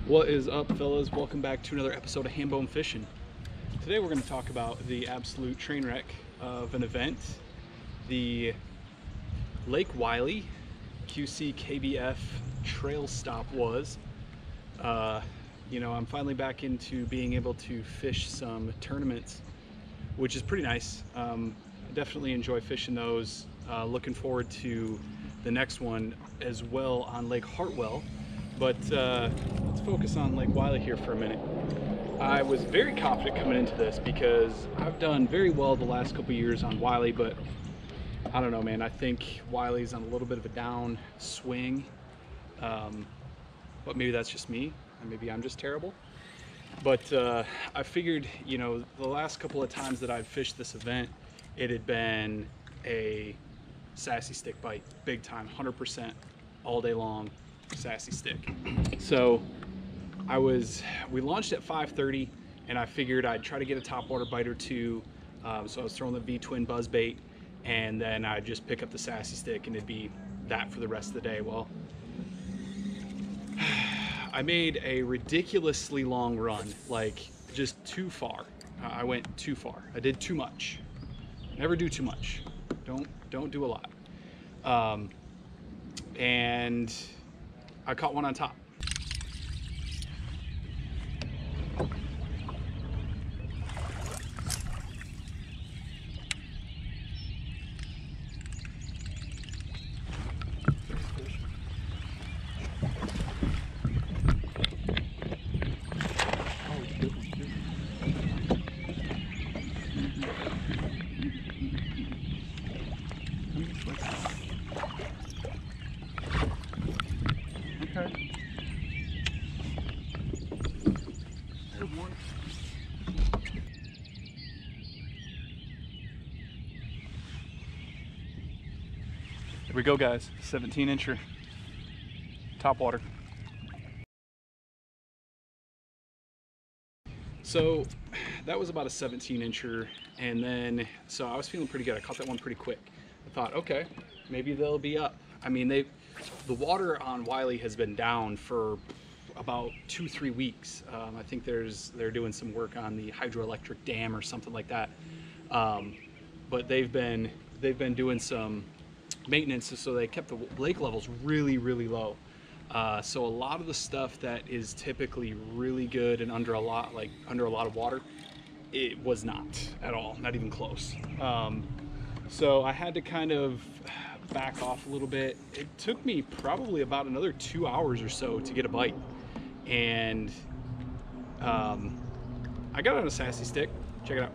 What is up, fellas? Welcome back to another episode of Hambone Fishing. Today we're going to talk about the absolute train wreck of an event, the Lake Wylie QC KBF trail stop was. I'm finally back into being able to fish some tournaments, which is pretty nice. I definitely enjoy fishing those. Looking forward to the next one as well on Lake Hartwell. But let's focus on Lake Wylie here for a minute. I was very confident coming into this because I've done very well the last couple years on Wylie, but I don't know, man. I think Wylie's on a little bit of a down swing, but maybe that's just me, and maybe I'm just terrible. But I figured, the last couple of times that I've fished this event, it had been a sassy stick bite, big time, 100% all day long. Sassy stick. So we launched at 5:30, and I figured I'd try to get a topwater bite or two. So I was throwing the V-twin buzz bait, and then I'd just pick up the sassy stick, and it'd be that for the rest of the day. Well, I made a ridiculously long run, like just too far. I went too far. I did too much. Never do too much. Don't do a lot. And I caught one on top. Okay. There's one. Here we go, guys. 17-incher topwater. So that was about a 17-incher, and then so I was feeling pretty good. I caught that one pretty quick. I thought, okay, maybe they'll be up. I mean, the water on Wylie has been down for about 2-3 weeks. I think they're doing some work on the hydroelectric dam or something like that. But they've been doing some maintenance, so they kept the lake levels really, really low. So a lot of the stuff that is typically really good and under a lot of water, it was not at all, not even close. So I had to kind of back off a little bit. It took me probably about another 2 hours or so to get a bite, and I got on a sassy stick. Check it out.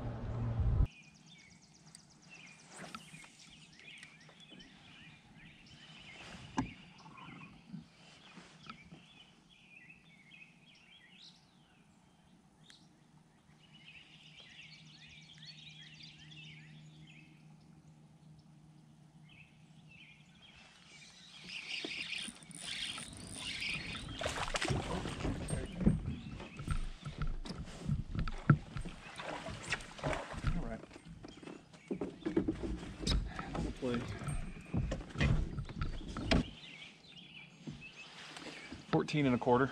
Play. 14 1/4.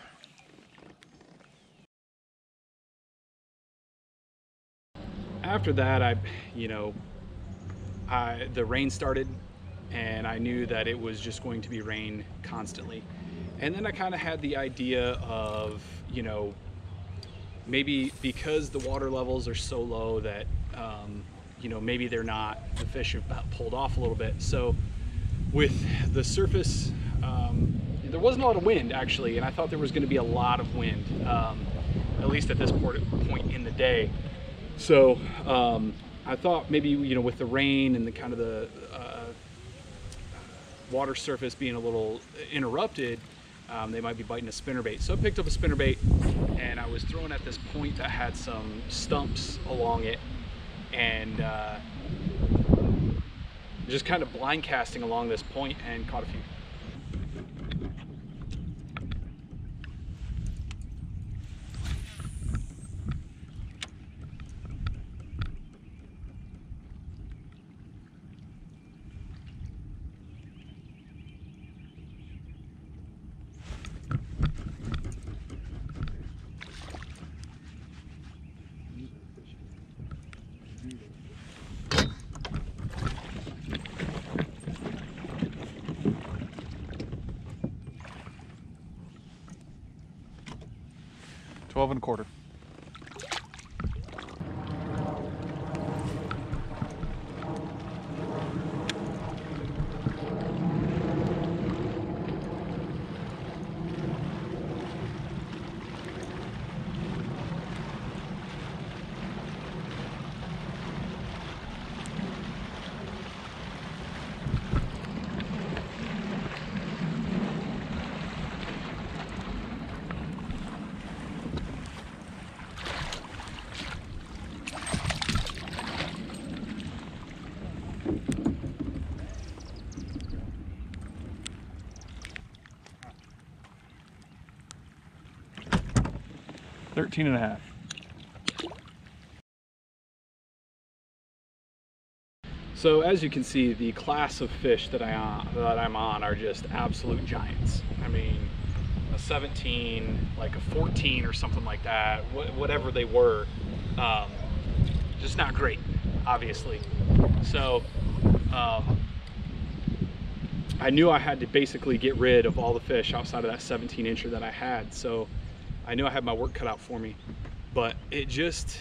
After that, the rain started, and I knew that it was just going to be rain constantly. And then I kind of had the idea of, maybe because the water levels are so low that maybe the fish have pulled off a little bit. So with the surface, there wasn't a lot of wind actually, and I thought there was going to be a lot of wind, at least at this point in the day. So I thought maybe, with the rain and the kind of the water surface being a little interrupted, they might be biting a spinnerbait. So I picked up a spinnerbait, and I was throwing at this point that had some stumps along it, and just kind of blind casting along this point, and caught a few. 12 1/4. $13 1/2. So as you can see, the class of fish that I'm on are just absolute giants. I mean, a 17, like a 14 or something like that, whatever they were, just not great, obviously. So I knew I had to basically get rid of all the fish outside of that 17 incher that I had. So I knew I had my work cut out for me, but it just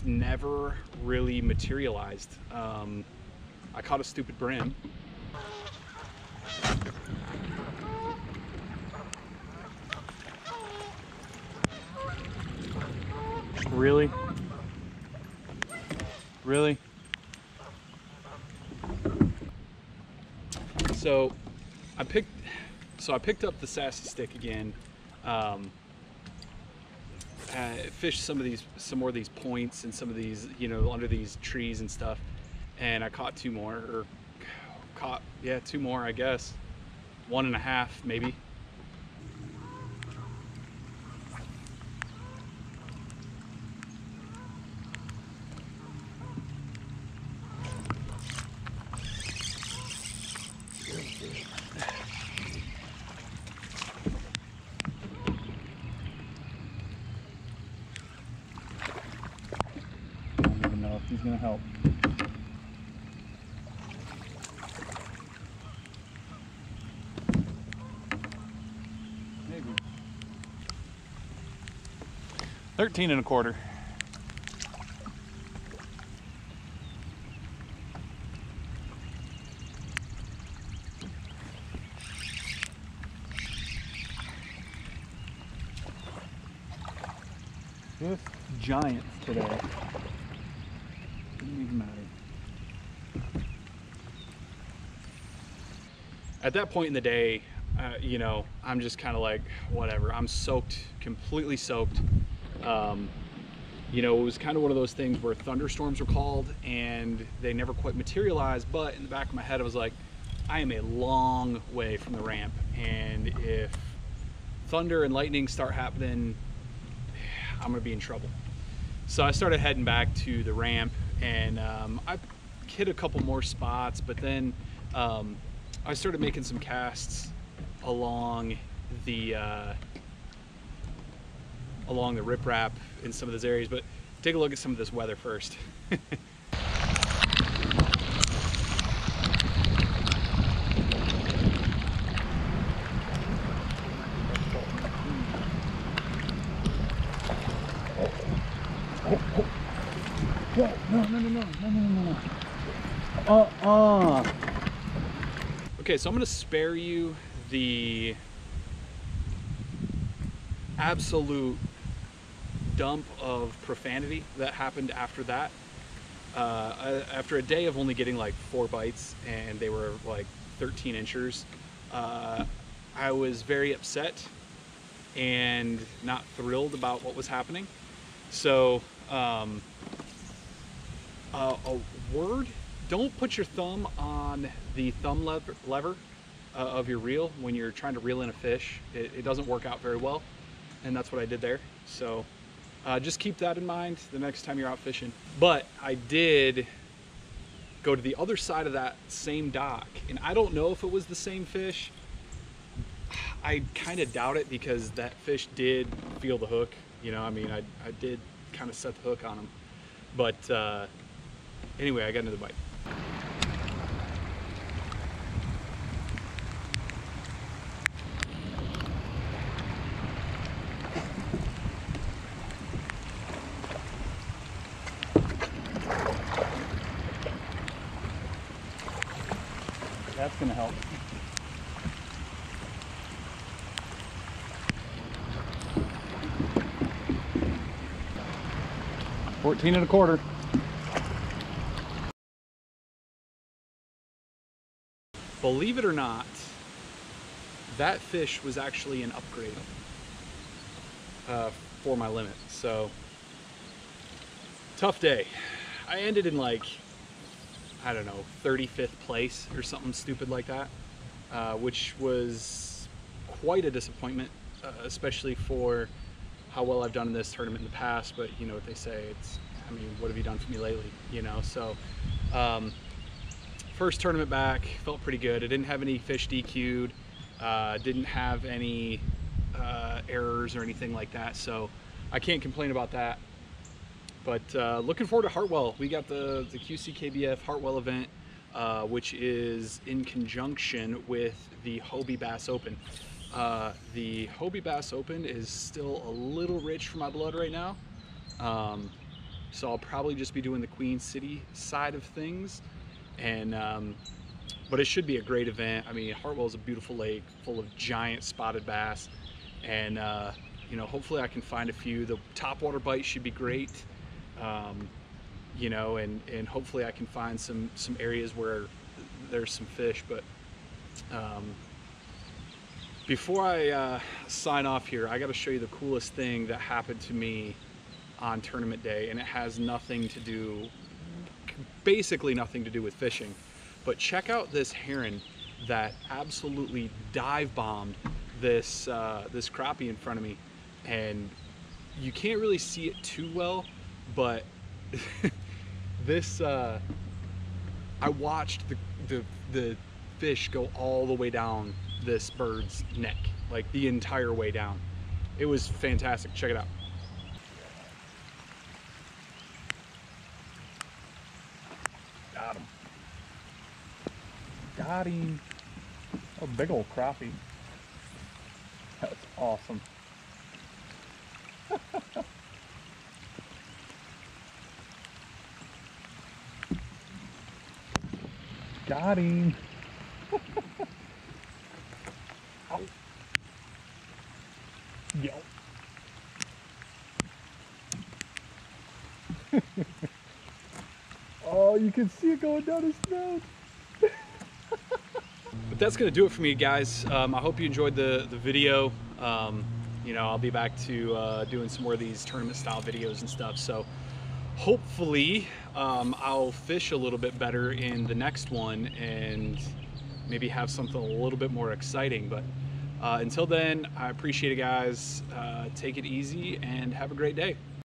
never really materialized. I caught a stupid brim. Really? Really? So I picked up the Sassy Stick again. Fished some more of these points and some of these, you know, under these trees and stuff, and I caught two more, I guess, 1.5 maybe. He's gonna help. Maybe. 13 1/4. Just giants today. Doesn't even matter. At that point in the day, you know, I'm just kind of like, whatever. I'm soaked, completely soaked. You know, it was kind of one of those things where thunderstorms were called and they never quite materialized, but in the back of my head I was like, I am a long way from the ramp, and if thunder and lightning start happening, I'm gonna be in trouble. So I started heading back to the ramp, and I hit a couple more spots, but then I started making some casts along the riprap in some of those areas. But take a look at some of this weather first. No. Okay, so I'm gonna spare you the absolute dump of profanity that happened after that. After a day of only getting like 4 bites, and they were like 13 inchers, I was very upset and not thrilled about what was happening. So a word: don't put your thumb on the thumb lever of your reel when you're trying to reel in a fish. It doesn't work out very well, and that's what I did there. So just keep that in mind the next time you're out fishing. But I did go to the other side of that same dock, and I don't know if it was the same fish. I kind of doubt it, because that fish did feel the hook. You know, I mean, I did kind of set the hook on him. But anyway, I got another bite. That's gonna help. $14.25. Believe it or not, that fish was actually an upgrade for my limit. So, tough day. I ended in like, I don't know, 35th place or something stupid like that, which was quite a disappointment, especially for how well I've done in this tournament in the past. But you know what they say, it's, I mean, what have you done for me lately, you know? So, first tournament back, felt pretty good. I didn't have any fish DQ'd, didn't have any errors or anything like that, so I can't complain about that. But looking forward to Hartwell. We got the QCKBF Hartwell event, which is in conjunction with the Hobie Bass Open. The Hobie Bass Open is still a little rich for my blood right now, so I'll probably just be doing the Queen City side of things. And but it should be a great event. I mean, Hartwell is a beautiful lake full of giant spotted bass, and you know, hopefully I can find a few. The topwater bite should be great, you know, and hopefully I can find some areas where there's some fish. But before I sign off here, I got to show you the coolest thing that happened to me on tournament day, and it has nothing to do, basically nothing to do with fishing. But check out this heron that absolutely dive bombed this this crappie in front of me, and you can't really see it too well, but this I watched the fish go all the way down this bird's neck, like the entire way down. It was fantastic. Check it out. Got him. Got him. A big old crappie. That's awesome. Got him. Ow. Yo. Oh, you can see it going down his throat. But that's gonna do it for me, guys. I hope you enjoyed the video. You know, I'll be back to doing some more of these tournament style videos and stuff. So hopefully I'll fish a little bit better in the next one and maybe have something a little bit more exciting. But until then, I appreciate it, guys. Take it easy and have a great day.